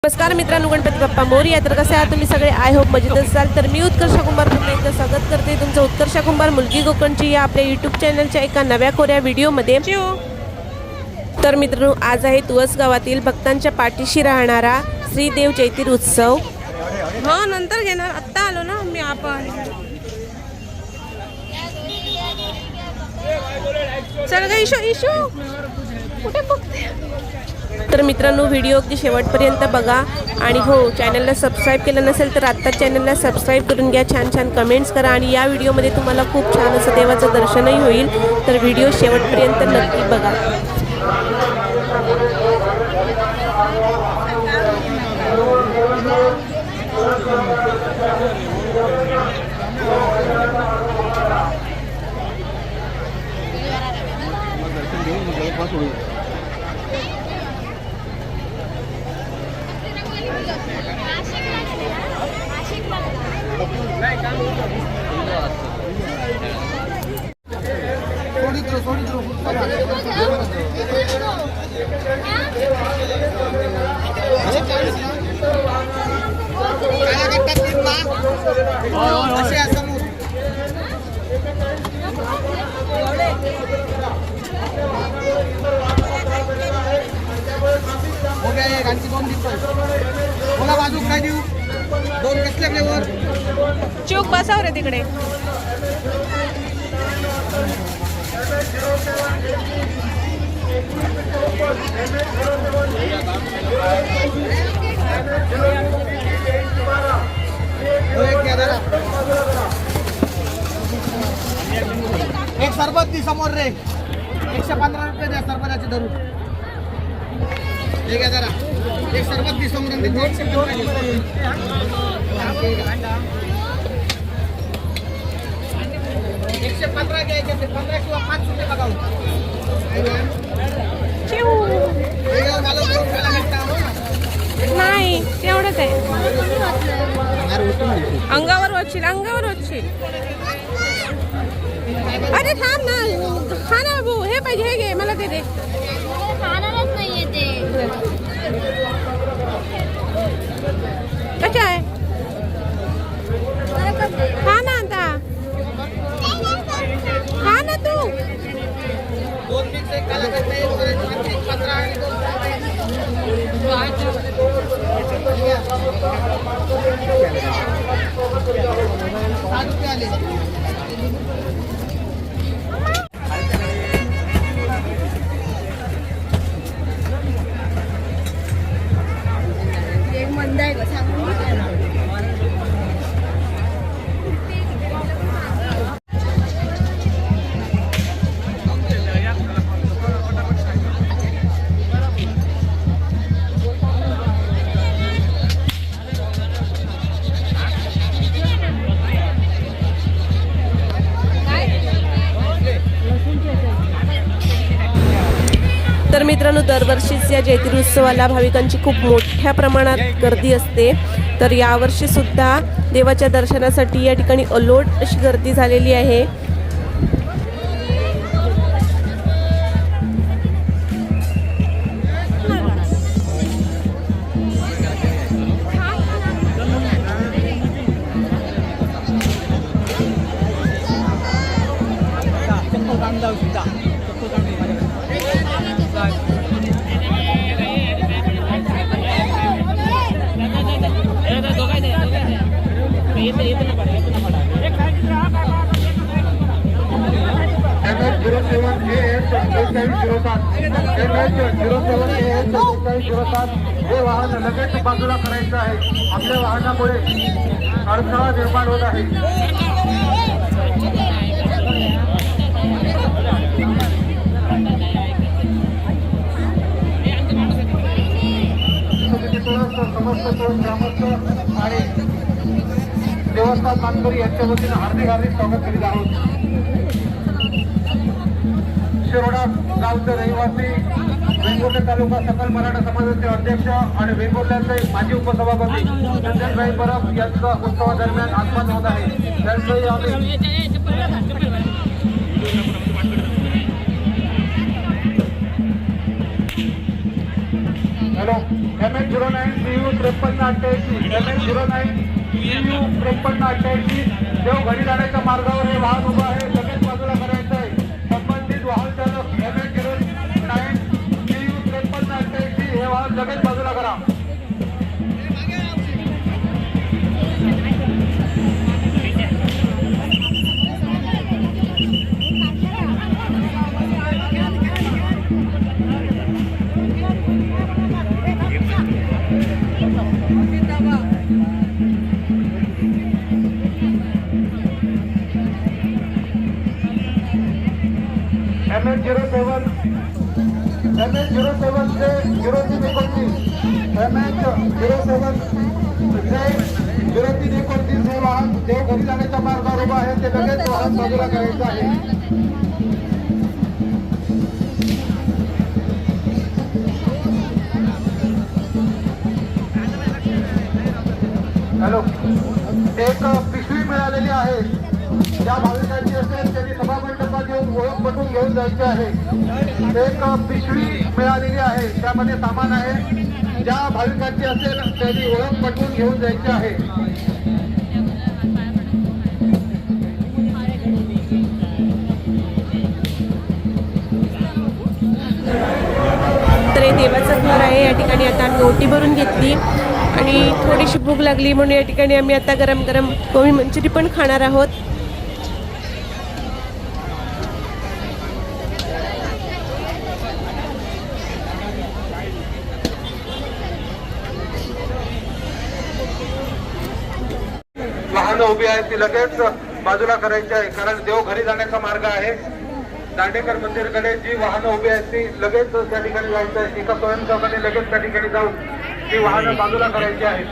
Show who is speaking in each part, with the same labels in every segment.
Speaker 1: नमस्कार मित्रांनो, गणपती बाप्पा मोरया. तर कसे आहात तुम्ही सगळे? आय होप मजेत असाल. तर मी उत्कर्ष कुंभार पुन्हा एकदा स्वागत करते तुमचं उत्कर्ष कुंभार मुलगी कोकणची या आपल्या यूट्यूब चॅनलच्या एका नव्या कोऱ्या व्हिडिओमध्ये. तर मित्रांनो, आज आहे तुळस गावातील भक्तांच्या पाठीशी राहणारा श्रीदेव चैतिर उत्सव.
Speaker 2: हो, नंतर घेणार. आत्ता आलो ना मी आपण. चल ग इशू इशू, कुठे बघते?
Speaker 1: तर मित्रांनो, व्हिडिओ अगदी शेवटपर्यंत बघा आणि हो, चॅनलला सबस्क्राईब केलं नसेल तर आत्ताच चॅनलला सबस्क्राईब करून घ्या. छान छान कमेंट्स करा आणि या व्हिडिओमध्ये तुम्हाला खूप छान असं देवाचं दर्शनही होईल. तर व्हिडिओ शेवटपर्यंत नक्की बघा.
Speaker 3: बाजू काय देऊ? दोन कसल्या फ्लेवर?
Speaker 2: चूक बसाव रे तिकडे.
Speaker 3: एक सरबत दी समोर रे. 115 रुपये द्या सरबताचे धरून. ठीक आहे, जरा एक सरबत दी समोर. 115 घ्यायचे, 15 किंवा 5 रुपये बघावं.
Speaker 2: नाही, तेवढंच आहे. अंगावर वचशील, अंगावर वचशील. अरे थांब ना, खा ना भाऊ. हे पाहिजे, हे घे, मला ते दे.
Speaker 4: खाणारच नाहीये ते.
Speaker 2: कशा आहे? खा ना आता, खा ना तू.
Speaker 3: दोन मिक्स एक काला करता येईल. 15 आणि 2 रुपये आले.
Speaker 4: एक मंद आहे ग, सांगून घे.
Speaker 1: तर मित्रांनो, दरवर्षीच या चैत्री उत्सवाला भाविकांची खूप मोठ्या प्रमाणात गर्दी असते. तर यावर्षी सुद्धा देवाच्या दर्शनासाठी या ठिकाणी अलोट अशी गर्दी झालेली आहे.
Speaker 5: हे वाहन लगेच बाजूला करायचं आहे. आपल्या वाहनामुळे अडथळा निर्माण होत आहे. समस्त ग्रामस्थ आणि देवस्थान मानकरी यांच्या वतीनं हार्दिक हार्दिक स्वागत करीत आहोत. शिरोडा गावचे रहिवासी, वेंगुर्ले तालुका सकल मराठा समाजाचे अध्यक्ष आणि वेंगुर्ल्याचे माजी उपसभापती संजयभाई परब यांचं उत्सवादरम्यान आगमन होत आहे. त्यांचंही आम्ही hello MH09 CU 5388 MH09 CU 5388 देव घरी जाण्याच्या मार्गावर हे वाहन उभं आहे, लगेच बाजूला करायचं आहे. संबंधित वाहन चालक MH09 CU 5388 हे वाहन लगेच बाजूला करा. MH07 से 0329 MH07 से 0329 हे वाहन देव घरी जाण्याच्या मार्गावर उभं आहे, ते लगेच वाहन बाजूला करायचं आहे. हॅलो एक पिशवी मिळालेली आहे, ज्या भाविकांची असेल त्यांनी सभामंडपात येऊन ओळख पटवून घेऊन जायचे आहे. एक पिशवी मिळालेली आहे, त्यामध्ये सामान आहे, ज्या भाविकांची असेल त्यांनी ओळख पटवून घेऊन जायचे आहे.
Speaker 1: तर हे देवाचं घर आहे. या ठिकाणी आता आम्ही ओटी भरून घेतली आणि थोडीशी भूक लागली म्हणून या ठिकाणी आम्ही आता गरम गरम गोबी मंचुरी पण खाणार आहोत.
Speaker 5: वाहनं उभी आहेत ती लगेच बाजूला करायची आहे, कारण देव घरी जाण्याचा मार्ग आहे. दांडेकर मंदिरकडे जी वाहनं उभी आहेत ती लगेच त्या ठिकाणी जायचं आहे. एका स्वयंसेवकाने लगेच त्या ठिकाणी जाऊन ती वाहनं बाजूला करायची आहेत.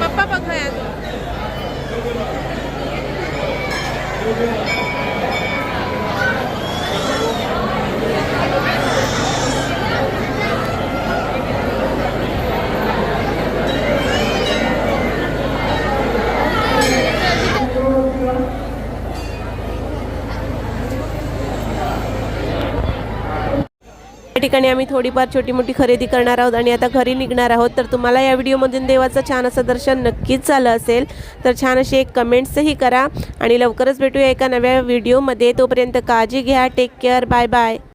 Speaker 1: पप्पा बघूयात. या ठिकाणी आम्ही थोडीफार छोटी मोठी खरेदी करणार आहोत आणि आता घरी निघणार आहोत. तर तुम्हाला या व्हिडिओमधून देवाचं छान असं दर्शन नक्कीच झालं असेल तर छान अशी एक कमेंट्सही करा आणि लवकरच भेटूया एका नव्या व्हिडिओमध्ये. तोपर्यंत काळजी घ्या. Take care. Bye bye.